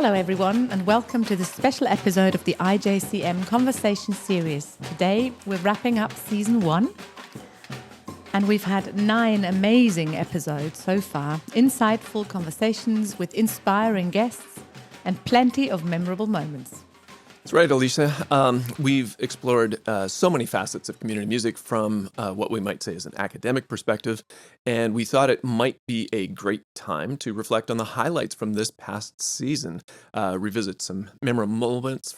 Hello everyone and welcome to this special episode of the IJCM Conversation Series. Today we're wrapping up season 1 and we've had 9 amazing episodes so far, insightful conversations with inspiring guests and plenty of memorable moments. That's right, Alicia. We've explored so many facets of community music from what we might say is an academic perspective, and we thought it might be a great time to reflect on the highlights from this past season, revisit some memorable moments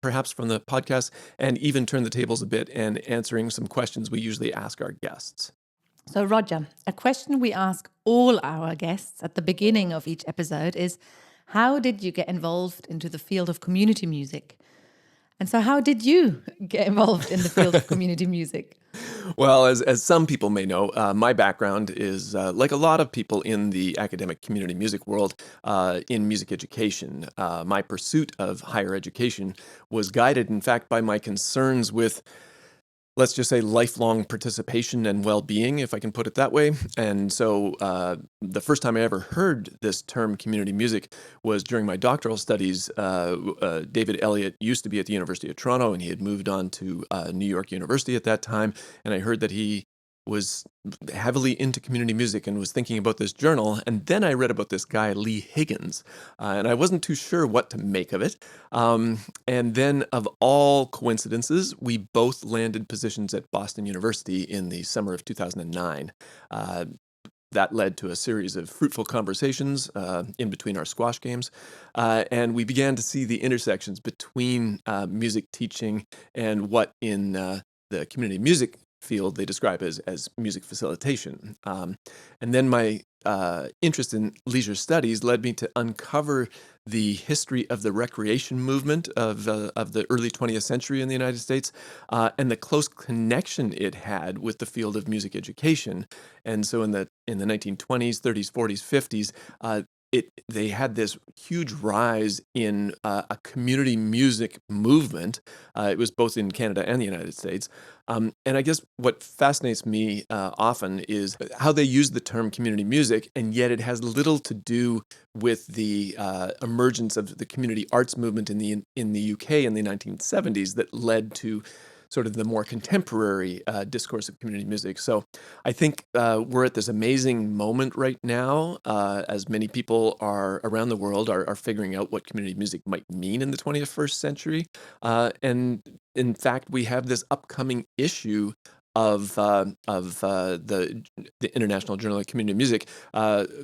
perhaps from the podcast, and even turn the tables a bit and answering some questions we usually ask our guests. So Roger, a question we ask all our guests at the beginning of each episode is, how did you get involved into the field of community music? And so how did you get involved in the field of community music? Well, as some people may know, my background is, like a lot of people in the academic community music world, in music education. My pursuit of higher education was guided, in fact, by my concerns with, let's just say, lifelong participation and well-being, if I can put it that way. And so the first time I ever heard this term community music was during my doctoral studies. David Elliott used to be at the University of Toronto, and he had moved on to New York University at that time. And I heard that he was heavily into community music and was thinking about this journal. And then I read about this guy, Lee Higgins, and I wasn't too sure what to make of it. And then, of all coincidences, we both landed positions at Boston University in the summer of 2009. That led to a series of fruitful conversations in between our squash games. And we began to see the intersections between music teaching and what in the community music field they describe as music facilitation. And then my interest in leisure studies led me to uncover the history of the recreation movement of the early 20th century in the United States, and the close connection it had with the field of music education. And so in the 1920s, 30s, 40s, 50s, they had this huge rise in a community music movement. It was both in Canada and the United States. And I guess what fascinates me often is how they use the term community music, and yet it has little to do with the emergence of the community arts movement in the UK in the 1970s that led to sort of the more contemporary discourse of community music. So I think we're at this amazing moment right now, as many people are around the world are figuring out what community music might mean in the 21st century. And in fact, we have this upcoming issue of the International Journal of Community Music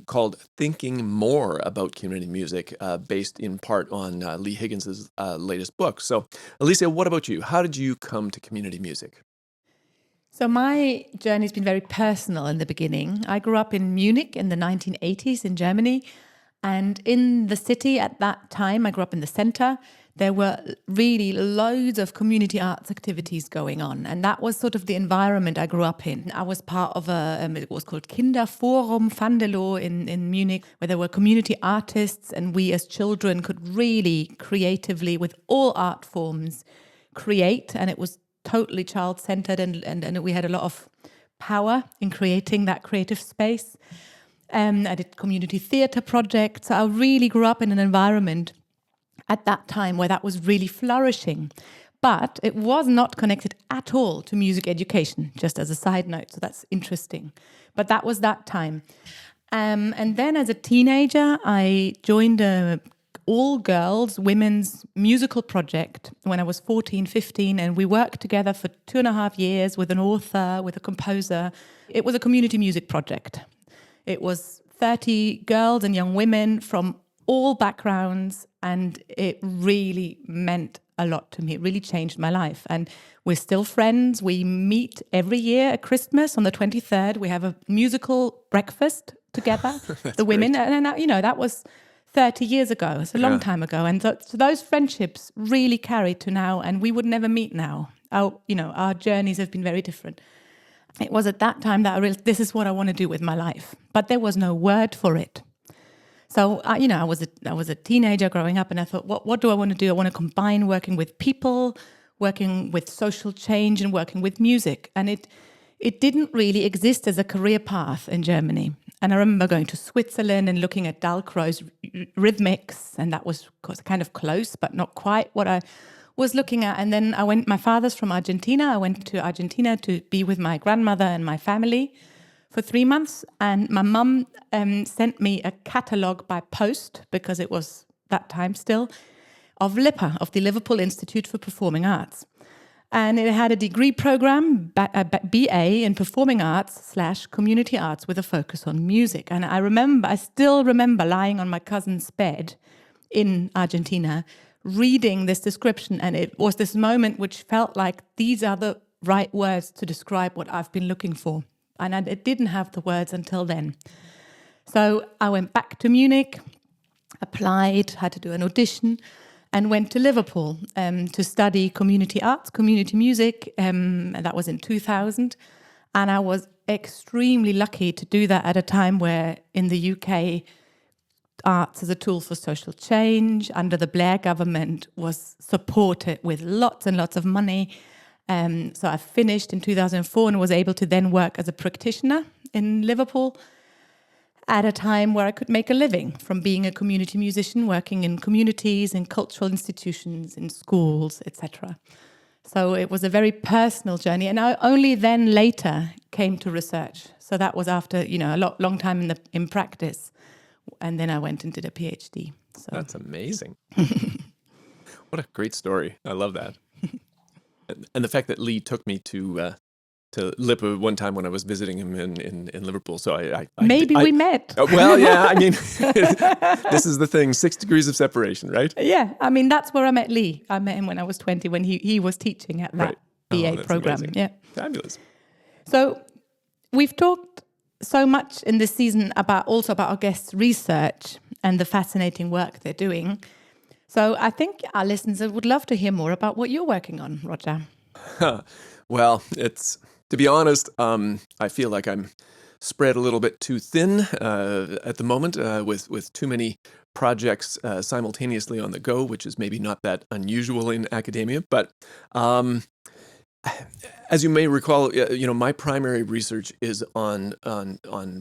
called Thinking More About Community Music, based in part on Lee Higgins' latest book. So, Alicia, what about you? How did you come to community music? So my journey has been very personal in the beginning. I grew up in Munich in the 1980s in Germany. And in the city at that time, I grew up in the center, there were really loads of community arts activities going on. And that was sort of the environment I grew up in. I was part of it was called Kinderforum Vandelow in Munich, where there were community artists, and we as children could really creatively, with all art forms, create. And it was totally child-centered, and we had a lot of power in creating that creative space. I did community theatre projects. So I really grew up in an environment at that time where that was really flourishing. But it was not connected at all to music education, just as a side note. So that's interesting. But that was that time. And then as a teenager, I joined a all-girls women's musical project when I was 14, 15. And we worked together for 2.5 years with an author, with a composer. It was a community music project. It was 30 girls and young women from all backgrounds, and it really meant a lot to me. It really changed my life. And we're still friends. We meet every year at Christmas on the 23rd. We have a musical breakfast together, the women. Great. And that was 30 years ago. It's a long time ago. And so those friendships really carried to now, and we would never meet now. Our journeys have been very different. It was at that time that I realized this is what I want to do with my life. But there was no word for it. So, I was a teenager growing up, and I thought, what do I want to do? I want to combine working with people, working with social change, and working with music. And it didn't really exist as a career path in Germany. And I remember going to Switzerland and looking at Dalcroze rhythmics, and that was kind of close, but not quite what I was looking at. And then my father's from Argentina. I went to Argentina to be with my grandmother and my family for 3 months. And my mum sent me a catalogue by post, because it was that time still, of LIPA, of the Liverpool Institute for Performing Arts. And it had a degree program, a BA in Performing Arts / Community Arts with a focus on music. And I still remember lying on my cousin's bed in Argentina, reading this description. And it was this moment which felt like these are the right words to describe what I've been looking for. And I didn't have the words until then. So I went back to Munich, applied, had to do an audition, and went to Liverpool to study community arts, community music, and that was in 2000. And I was extremely lucky to do that at a time where in the UK, arts as a tool for social change under the Blair government was supported with lots and lots of money. So I finished in 2004 and was able to then work as a practitioner in Liverpool at a time where I could make a living from being a community musician, working in communities, in cultural institutions, in schools, etc. So it was a very personal journey, and I only then later came to research. So that was after a long time in practice, and then I went and did a PhD. So That's amazing. What a great story! I love that, and the fact that Lee took me to Lipa one time when I was visiting him in Liverpool. So we met. Well, yeah, I mean, this is the thing, 6 degrees of separation, right? Yeah, I mean, that's where I met Lee. I met him when I was 20, when he was teaching at that BA program. Amazing. Yeah. Fabulous. So we've talked so much in this season about our guests' research and the fascinating work they're doing. So I think our listeners would love to hear more about what you're working on, Roger. Well, to be honest, I feel like I'm spread a little bit too thin at the moment with too many projects simultaneously on the go, which is maybe not that unusual in academia. But as you may recall, my primary research is on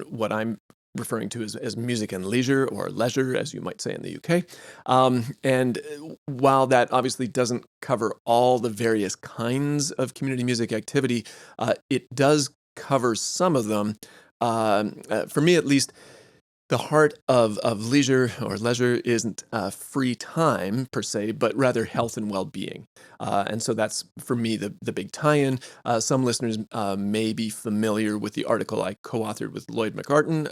what I'm referring to as music and leisure, or leisure, as you might say in the UK. And while that obviously doesn't cover all the various kinds of community music activity, it does cover some of them. For me, at least, the heart of leisure or leisure isn't free time per se, but rather health and well-being. And so that's, for me, the big tie-in. Some listeners may be familiar with the article I co-authored with Lloyd McCartan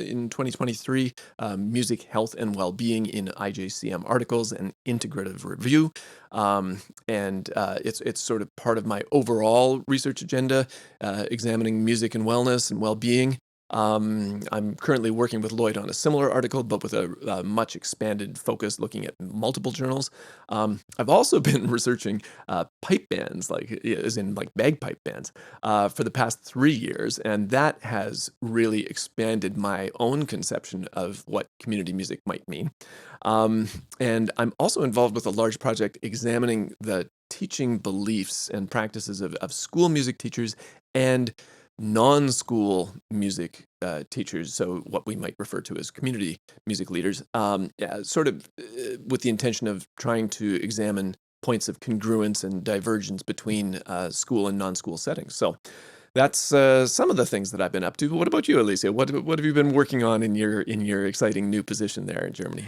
in 2023, Music, Health, and Well-Being in IJCM Articles, an Integrative Review. And it's sort of part of my overall research agenda, examining music and wellness and well-being. I'm currently working with Lloyd on a similar article, but with a much expanded focus, looking at multiple journals. I've also been researching pipe bands, as in bagpipe bands, for the past 3 years, and that has really expanded my own conception of what community music might mean. And I'm also involved with a large project examining the teaching beliefs and practices of school music teachers and non-school music teachers, so what we might refer to as community music leaders, sort of with the intention of trying to examine points of congruence and divergence between school and non-school settings. So that's some of the things that I've been up to. What about you, Alicia? What have you been working on in your exciting new position there in Germany?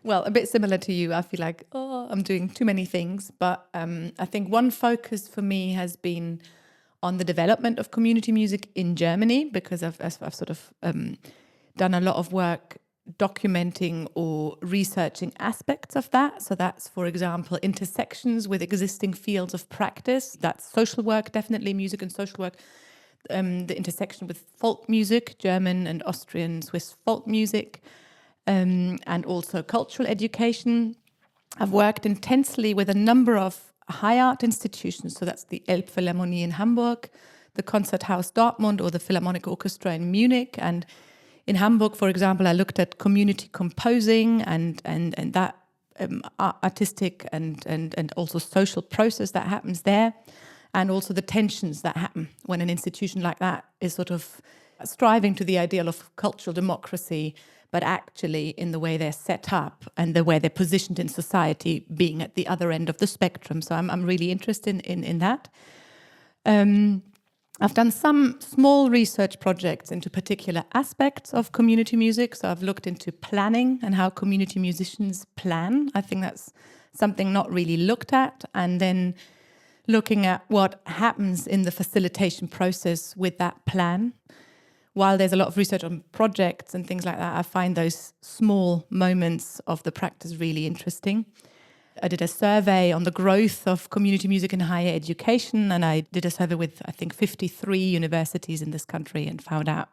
Well, a bit similar to you. I feel like, I'm doing too many things, but I think one focus for me has been on the development of community music in Germany, because I've sort of done a lot of work documenting or researching aspects of that. So that's, for example, intersections with existing fields of practice. That's social work, definitely music and social work. The intersection with folk music, German and Austrian, Swiss folk music, and also cultural education. I've worked intensely with a number of high art institutions. So that's the Elbphilharmonie in Hamburg, the Konzerthaus Dortmund, or the Philharmonic Orchestra in Munich. And in Hamburg, for example, I looked at community composing and that artistic and also social process that happens there, and also the tensions that happen when an institution like that is sort of striving to the ideal of cultural democracy, but actually in the way they're set up and the way they're positioned in society, being at the other end of the spectrum. So I'm really interested in that. I've done some small research projects into particular aspects of community music. So I've looked into planning and how community musicians plan. I think that's something not really looked at. And then looking at what happens in the facilitation process with that plan. While there's a lot of research on projects and things like that, I find those small moments of the practice really interesting. I did a survey on the growth of community music in higher education, and I did a survey with, I think, 53 universities in this country and found out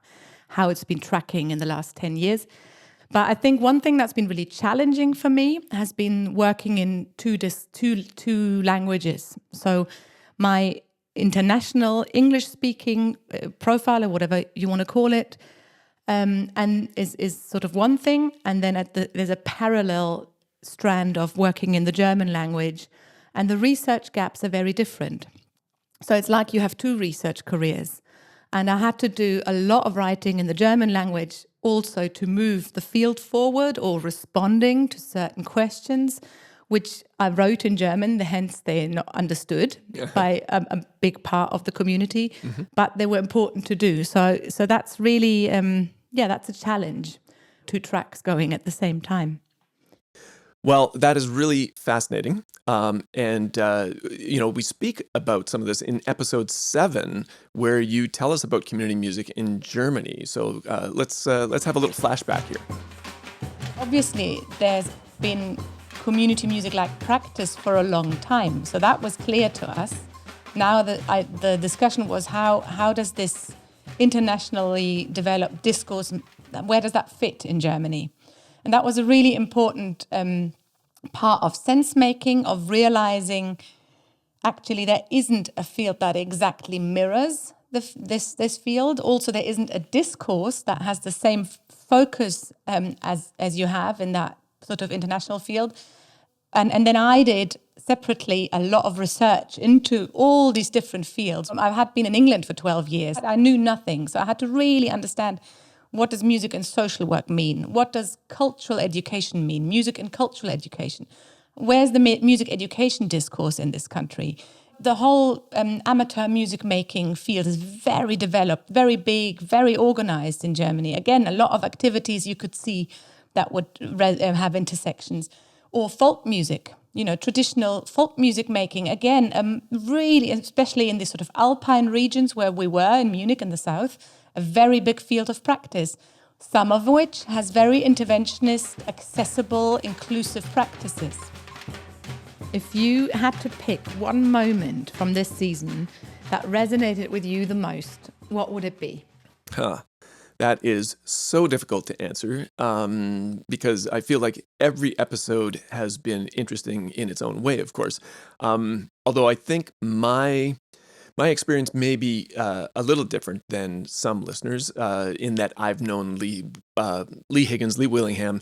how it's been tracking in the last 10 years. But I think one thing that's been really challenging for me has been working in two languages. So my international English-speaking profile, or whatever you want to call it, and is sort of one thing, and then there's a parallel strand of working in the German language, and the research gaps are very different. So it's like you have two research careers. And I had to do a lot of writing in the German language also to move the field forward or responding to certain questions, which I wrote in German, hence they're not understood by a big part of the community, but they were important to do. So that's really, that's a challenge. Two tracks going at the same time. Well, that is really fascinating. We speak about some of this in episode 7, where you tell us about community music in Germany. So let's have a little flashback here. Obviously, there's been community music like practice for a long time. So that was clear to us. Now the discussion was how does this internationally developed discourse, where does that fit in Germany? And that was a really important part of sense-making, of realizing actually there isn't a field that exactly mirrors this field. Also, there isn't a discourse that has the same focus as you have in that sort of international field. And then I did separately a lot of research into all these different fields. I had been in England for 12 years. I knew nothing, so I had to really understand, what does music and social work mean? What does cultural education mean? Music and cultural education. Where's the music education discourse in this country? The whole amateur music making field is very developed, very big, very organized in Germany. Again, a lot of activities you could see that would have intersections. Or folk music, traditional folk music making. Again, really, especially in the sort of alpine regions where we were in Munich in the south, a very big field of practice, some of which has very interventionist, accessible, inclusive practices. If you had to pick one moment from this season that resonated with you the most, what would it be? That is so difficult to answer because I feel like every episode has been interesting in its own way, of course. Although I think my experience may be a little different than some listeners in that I've known Lee Higgins, Lee Willingham,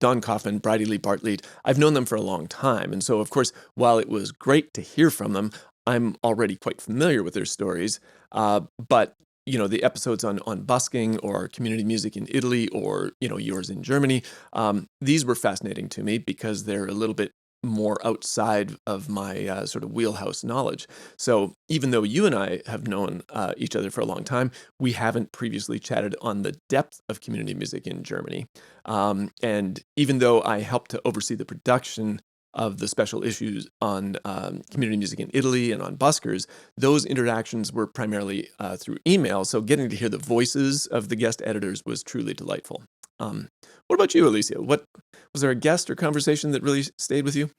Don Coffin, Bridie Lee Bartlett. I've known them for a long time. And so, of course, while it was great to hear from them, I'm already quite familiar with their stories. But the episodes on busking or community music in Italy or, yours in Germany, these were fascinating to me because they're a little bit more outside of my sort of wheelhouse knowledge. So even though you and I have known each other for a long time, we haven't previously chatted on the depth of community music in Germany. And even though I helped to oversee the production of the special issues on community music in Italy and on buskers, those interactions were primarily through email. So getting to hear the voices of the guest editors was truly delightful. What about you, Alicia? Was there a guest or conversation that really stayed with you?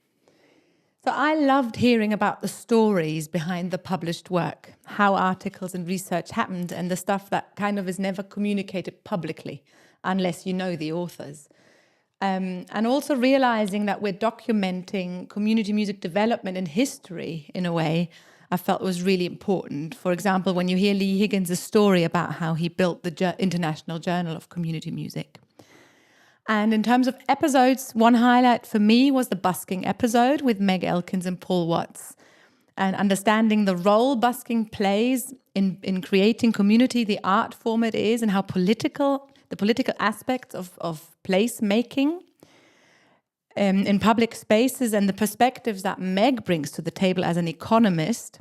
So I loved hearing about the stories behind the published work, how articles and research happened, and the stuff that kind of is never communicated publicly unless you know the authors. And also realizing that we're documenting community music development and history in a way I felt was really important. For example, when you hear Lee Higgins' story about how he built the International Journal of Community Music. And in terms of episodes, one highlight for me was the busking episode with Meg Elkins and Paul Watts. and understanding the role busking plays in creating community, the art form it is, and how the political aspects of place making in public spaces, and the perspectives that Meg brings to the table as an economist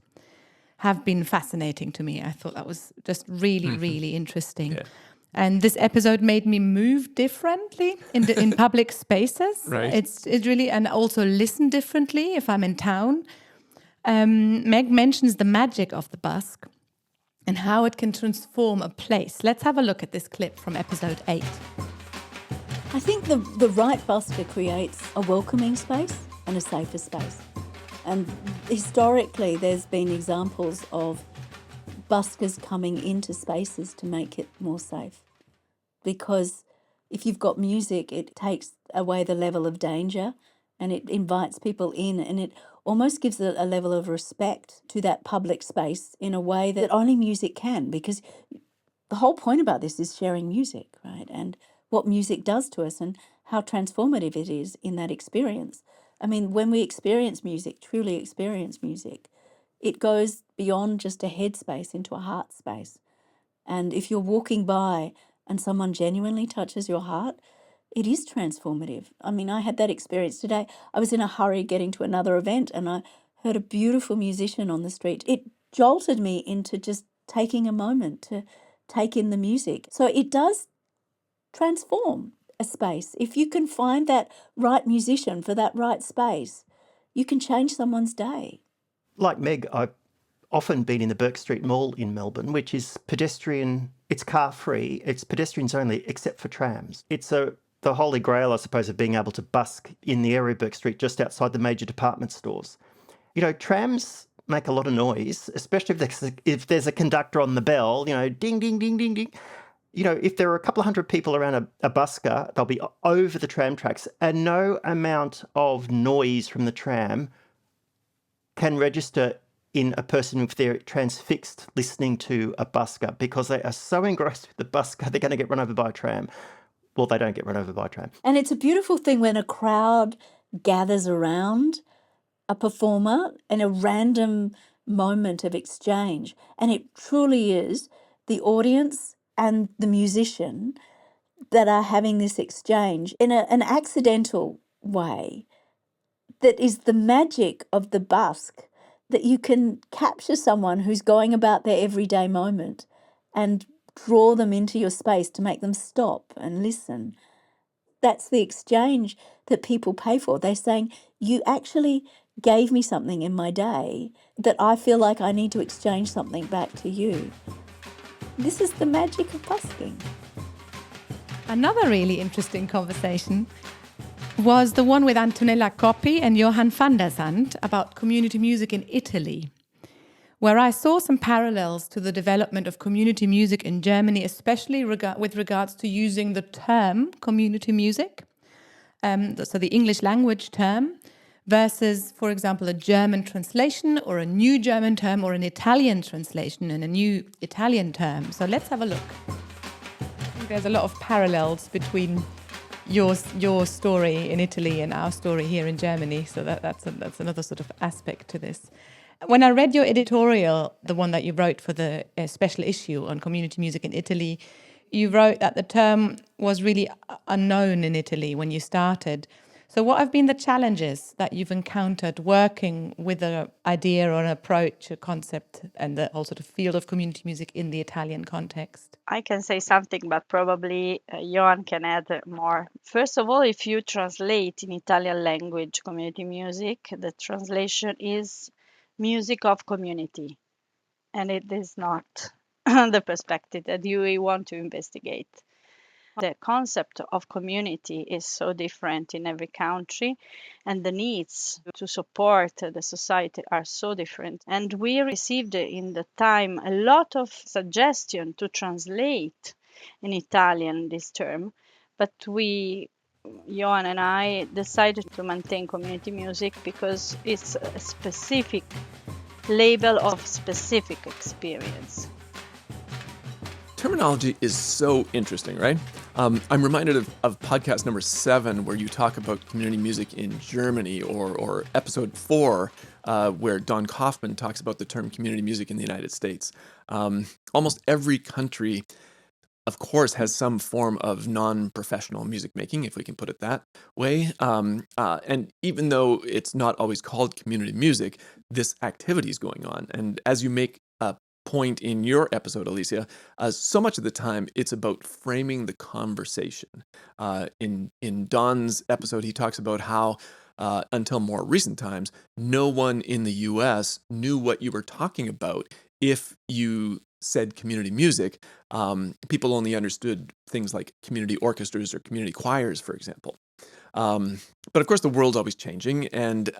have been fascinating to me. I thought that was just really, really interesting. Yeah. And this episode made me move differently in public spaces. Right. It's really, and also listen differently if I'm in town. Meg mentions the magic of the busk and how it can transform a place. Let's have a look at this clip from episode 8. I think the right busker creates a welcoming space and a safer space. And historically, there's been examples of buskers coming into spaces to make it more safe. Because if you've got music, it takes away the level of danger and it invites people in, and it almost gives a level of respect to that public space in a way that only music can, because the whole point about this is sharing music, right? And what music does to us and how transformative it is in that experience. I mean, when we experience music, truly experience music, it goes beyond just a head space into a heart space. And if you're walking by and someone genuinely touches your heart, it is transformative. I mean, I had that experience today. I was in a hurry getting to another event and I heard a beautiful musician on the street. It jolted me into just taking a moment to take in the music. So it does transform a space. If you can find that right musician for that right space, you can change someone's day. Like Meg, I've often been in the Burke Street Mall in Melbourne, which is pedestrian, it's car free, it's pedestrians only except for trams. It's the holy grail, I suppose, of being able to busk in the area of Burke Street just outside the major department stores. You know, trams make a lot of noise, especially if there's a conductor on the bell, you know, ding, ding, ding, ding, ding. You know, if there are a couple of hundred people around a busker, they'll be over the tram tracks, and no amount of noise from the tram can register in a person if they're transfixed listening to a busker, because they are so engrossed with the busker, they're going to get run over by a tram. Well, they don't get run over by a tram. And it's a beautiful thing when a crowd gathers around a performer in a random moment of exchange. And it truly is the audience and the musician that are having this exchange in an accidental way that is the magic of the busk, that you can capture someone who's going about their everyday moment and draw them into your space to make them stop and listen. That's the exchange that people pay for. They're saying, you actually gave me something in my day that I feel like I need to exchange something back to you. This is the magic of busking. Another really interesting conversation was the one with Antonella Coppi and Johan van der Zandt about community music in Italy, where I saw some parallels to the development of community music in Germany, especially with regards to using the term community music, so the English language term, versus, for example, a German translation or a new German term or an Italian translation and a new Italian term. So let's have a look. There's a lot of parallels between your story in Italy and our story here in Germany. So that's another sort of aspect to this. When I read your editorial, the one that you wrote for the special issue on community music in Italy, you wrote that the term was really unknown in Italy when you started. So what have been the challenges that you've encountered working with an idea or an approach, a concept, and the whole sort of field of community music in the Italian context? I can say something, but probably Johan can add more. First of all, if you translate in Italian language community music, the translation is music of community, and it is not the perspective that you want to investigate. The concept of community is so different in every country, and the needs to support the society are so different. And we received in the time a lot of suggestion to translate in Italian this term, but Johan and I decided to maintain community music because it's a specific label of specific experience. Terminology is so interesting, right? I'm reminded of podcast number 7, where you talk about community music in Germany, or episode 4, where Don Kaufman talks about the term community music in the United States. Almost every country, of course, has some form of non-professional music making, if we can put it that way. And even though it's not always called community music, this activity is going on. And as you make a point in your episode, Alicia, so much of the time it's about framing the conversation. In Don's episode, he talks about how until more recent times, no one in the U.S. knew what you were talking about if you said community music. People only understood things like community orchestras or community choirs, for example. But of course, the world's always changing, and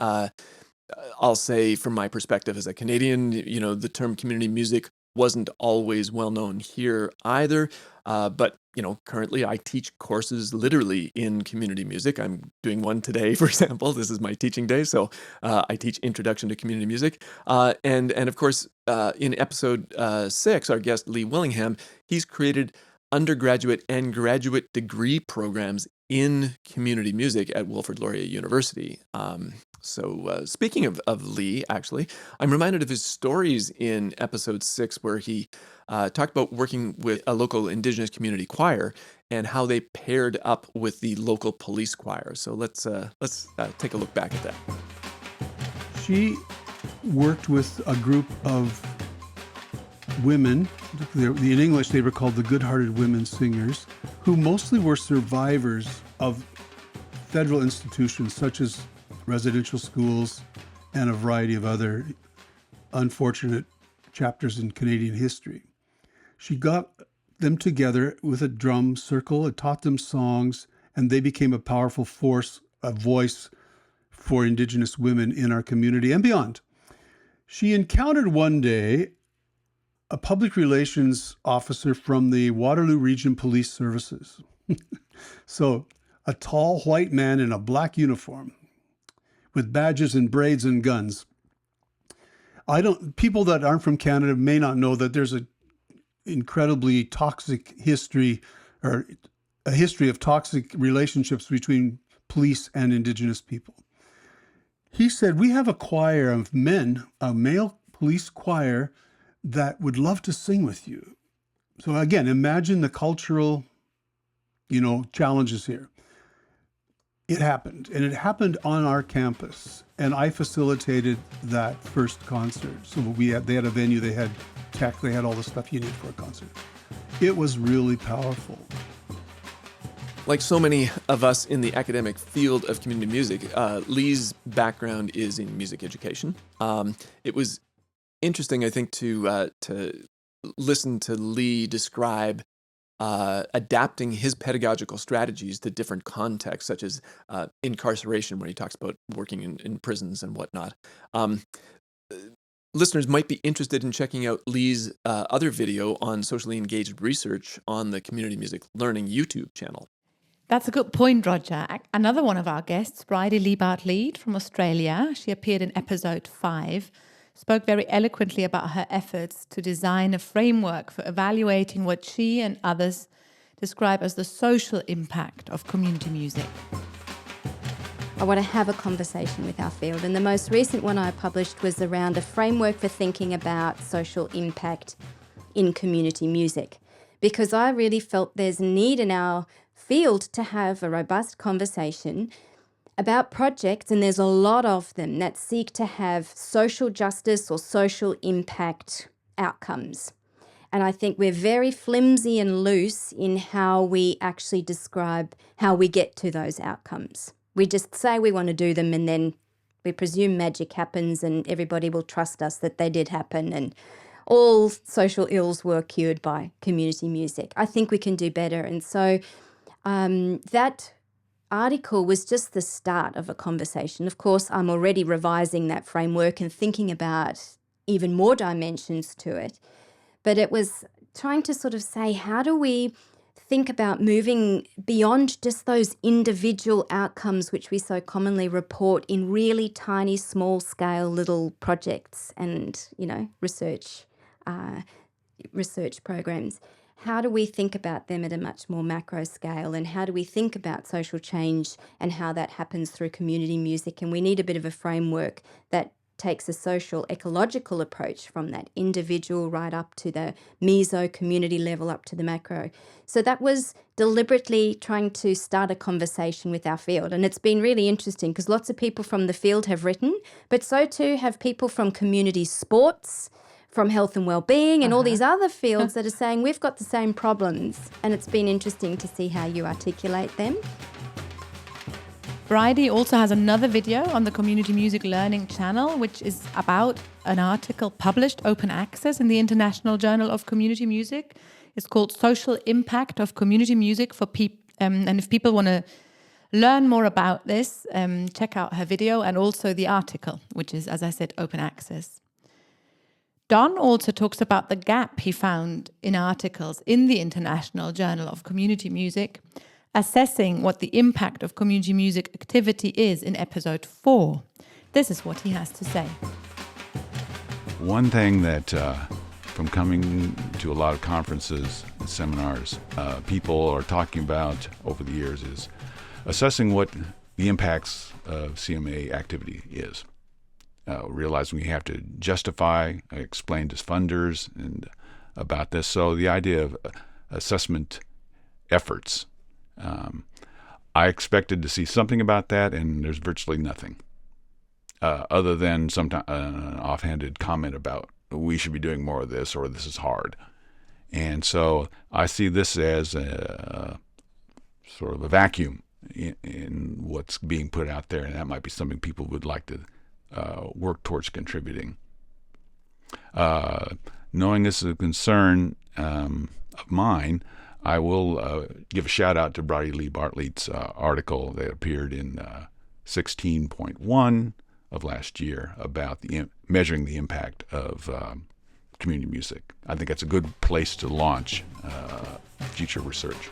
I'll say from my perspective as a Canadian, the term community music wasn't always well known here either. But currently I teach courses literally in community music. I'm doing one today, for example. This is my teaching day, so I teach Introduction to Community Music. And of course, in episode 6, our guest Lee Willingham, he's created undergraduate and graduate degree programs in community music at Wilfrid Laurier University. So speaking of Lee, actually, I'm reminded of his stories in episode 6 where he talked about working with a local Indigenous community choir and how they paired up with the local police choir. So let's take a look back at that. She worked with a group of women, in English they were called the Good-Hearted Women Singers, who mostly were survivors of federal institutions such as residential schools and a variety of other unfortunate chapters in Canadian history. She got them together with a drum circle and taught them songs, and they became a powerful force, a voice for Indigenous women in our community and beyond. She encountered one day a public relations officer from the Waterloo Region Police Services. So a tall white man in a black uniform with badges and braids and guns. People that aren't from Canada may not know that there's an incredibly toxic history, or a history of toxic relationships between police and Indigenous people. He said, we have a choir of men, a male police choir that would love to sing with you. So again, imagine the cultural, challenges here. It happened, and it happened on our campus, and I facilitated that first concert. So they had a venue, they had tech, they had all the stuff you need for a concert. It was really powerful. Like so many of us in the academic field of community music, Lee's background is in music education. It was interesting, I think, to listen to Lee describe adapting his pedagogical strategies to different contexts, such as incarceration, where he talks about working in prisons and whatnot. Listeners might be interested in checking out Lee's other video on socially engaged research on the Community Music Learning YouTube channel. That's a good point, Roger. Another one of our guests, Bridie Liebart-Lead from Australia, she appeared in episode 5, spoke very eloquently about her efforts to design a framework for evaluating what she and others describe as the social impact of community music. I want to have a conversation with our field, and the most recent one I published was around a framework for thinking about social impact in community music, because I really felt there's a need in our field to have a robust conversation about projects, and there's a lot of them that seek to have social justice or social impact outcomes. And I think we're very flimsy and loose in how we actually describe how we get to those outcomes. We just say we want to do them, and then we presume magic happens and everybody will trust us that they did happen, and all social ills were cured by community music. I think we can do better. And so that article was just the start of a conversation. Of course, I'm already revising that framework and thinking about even more dimensions to it. But it was trying to sort of say, how do we think about moving beyond just those individual outcomes which we so commonly report in really tiny, small scale little projects and, research programs. How do we think about them at a much more macro scale, and how do we think about social change and how that happens through community music? And we need a bit of a framework that takes a social ecological approach from that individual right up to the meso community level up to the macro. So that was deliberately trying to start a conversation with our field. And it's been really interesting because lots of people from the field have written, but so too have people from community sports, from health and well-being and all these other fields that are saying we've got the same problems. And it's been interesting to see how you articulate them. Bridie also has another video on the Community Music Learning channel, which is about an article published open access in the International Journal of Community Music. It's called Social Impact of Community Music for People. And if people want to learn more about this, check out her video and also the article, which is, as I said, open access. Don also talks about the gap he found in articles in the International Journal of Community Music, assessing what the impact of community music activity is in episode 4. This is what he has to say. One thing that, from coming to a lot of conferences and seminars, people are talking about over the years is assessing what the impacts of CMA activity is. Realizing we have to justify, explain to funders and about this. So the idea of assessment efforts, I expected to see something about that, and there's virtually nothing, other than sometimes an offhanded comment about we should be doing more of this or this is hard. And so I see this as a sort of a vacuum in what's being put out there, and that might be something people would like to work towards contributing. Knowing this is a concern of mine, I will give a shout out to Bridie Lee Bartlett's article that appeared in 16.1 of last year about measuring the impact of community music. I think that's a good place to launch future research.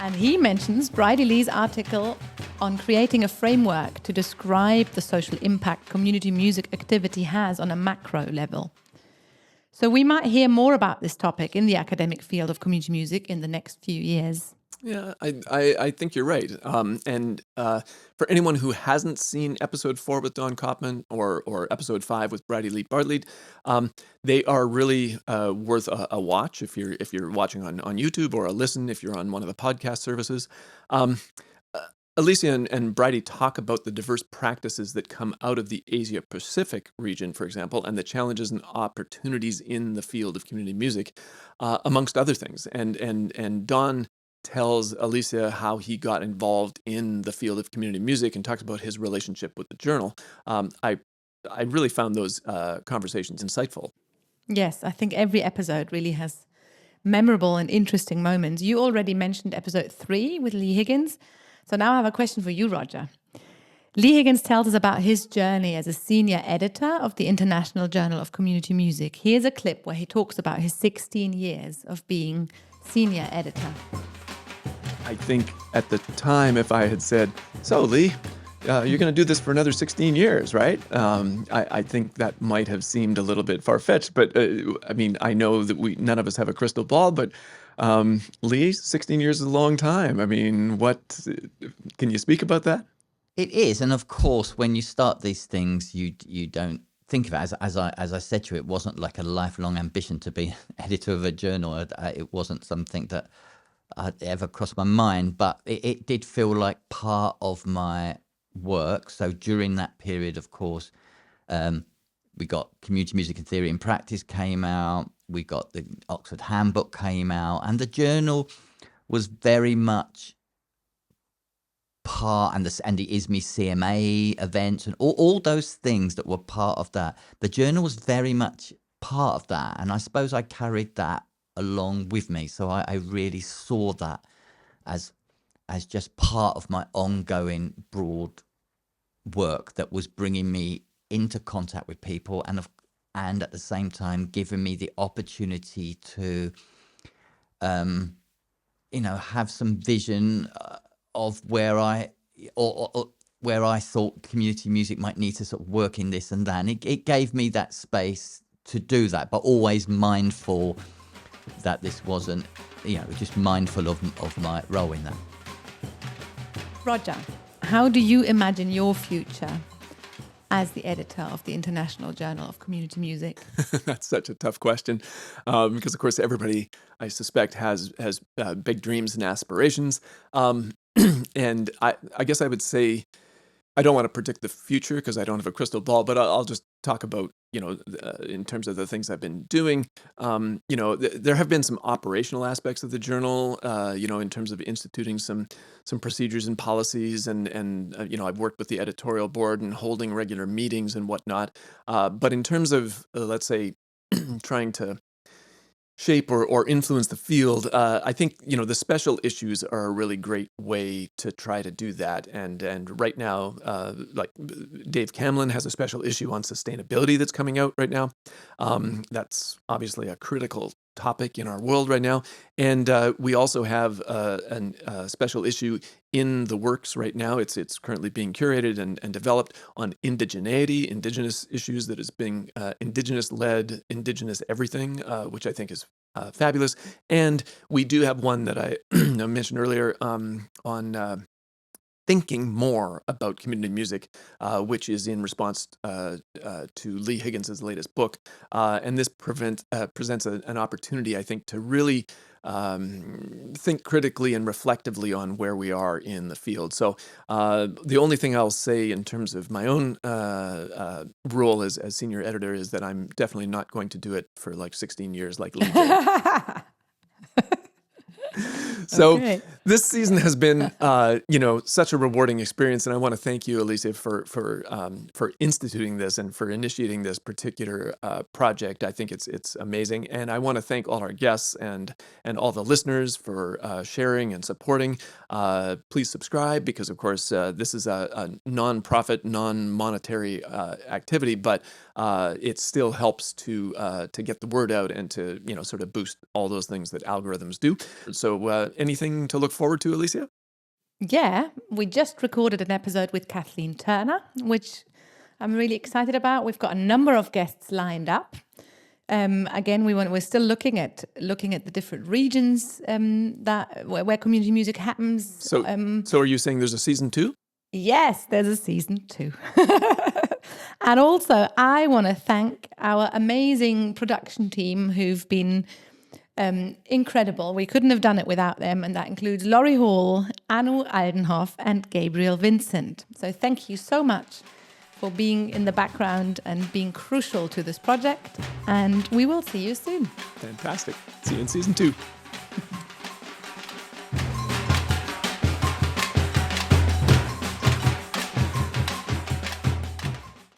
And he mentions Bridie Lee's article on creating a framework to describe the social impact community music activity has on a macro level. So we might hear more about this topic in the academic field of community music in the next few years. Yeah, I think you're right. And for anyone who hasn't seen episode 4 with Don Kopman or episode 5 with Bridie Lee Bartlett, they are really worth a watch if you're watching on YouTube, or a listen if you're on one of the podcast services. Alicia and Bridie talk about the diverse practices that come out of the Asia Pacific region, for example, and the challenges and opportunities in the field of community music, amongst other things. And Don tells Alicia how he got involved in the field of community music and talks about his relationship with the journal. I really found those conversations insightful. Yes, I think every episode really has memorable and interesting moments. You already mentioned episode 3 with Lee Higgins. So now I have a question for you, Roger. Lee Higgins tells us about his journey as a senior editor of the International Journal of Community Music. Here's a clip where he talks about his 16 years of being senior editor. I think at the time, if I had said, so Lee, you're going to do this for another 16 years, right? I think that might have seemed a little bit far-fetched, but I mean, I know that none of us have a crystal ball, but Lee, 16 years is a long time. I mean, can you speak about that? It is, and of course, when you start these things, you don't think of it. As I said to you, it wasn't like a lifelong ambition to be editor of a journal. It wasn't something that I'd ever crossed my mind, but it did feel like part of my work. So during that period, of course, we got Community Music and Theory and Practice came out. We got the Oxford Handbook came out, and the journal was very much part, and the ISME CMA events and all those things that were part of that. The journal was very much part of that, and I suppose I carried that along with me. So I really saw that as just part of my ongoing broad work that was bringing me into contact with people, and at the same time giving me the opportunity to have some vision of where I thought community music might need to sort of work in this and that. And it gave me that space to do that, but always mindful that this wasn't, just mindful of my role in that. Roger, how do you imagine your future? as the editor of the International Journal of Community Music? That's such a tough question, because of course everybody, I suspect, has big dreams and aspirations, and I guess I would say I don't want to predict the future because I don't have a crystal ball, but I'll just talk about, in terms of the things I've been doing. There have been some operational aspects of the journal, in terms of instituting some procedures and policies, and I've worked with the editorial board and holding regular meetings and whatnot. But in terms of, let's say, trying to shape or influence the field, I think the special issues are a really great way to try to do that. And right now, like Dave Camlin has a special issue on sustainability that's coming out right now. That's obviously a critical topic in our world right now. And we also have a special issue in the works right now. It's currently being curated and developed on indigeneity, indigenous issues that is being indigenous-led, indigenous everything, which I think is fabulous. And we do have one that I mentioned earlier on thinking more about community music, which is in response to Lee Higgins's latest book. And this presents an opportunity, I think, to really think critically and reflectively on where we are in the field. So the only thing I'll say in terms of my own role as senior editor is that I'm definitely not going to do it for like 16 years like Lee did. So Okay. this season has been, such a rewarding experience, and I want to thank you, Alicia, for instituting this and for initiating this particular project. I think it's amazing, and I want to thank all our guests and all the listeners for sharing and supporting. Please subscribe because, of course, this is a non-profit, non-monetary activity, but it still helps to get the word out and to sort of boost all those things that algorithms do. So anything to look forward to, Alicia? Yeah, we just recorded an episode with Kathleen Turner, which I'm really excited about. We've got a number of guests lined up. Again, we're still looking at the different regions where community music happens. So are you saying there's a season 2? Yes, there's a season 2. And also, I want to thank our amazing production team who've been incredible. We couldn't have done it without them, and that includes Laurie Hall, Anu Aldenhoff, and Gabriel Vincent. So thank you so much for being in the background and being crucial to this project, and we will see you soon. Fantastic. See you in season 2.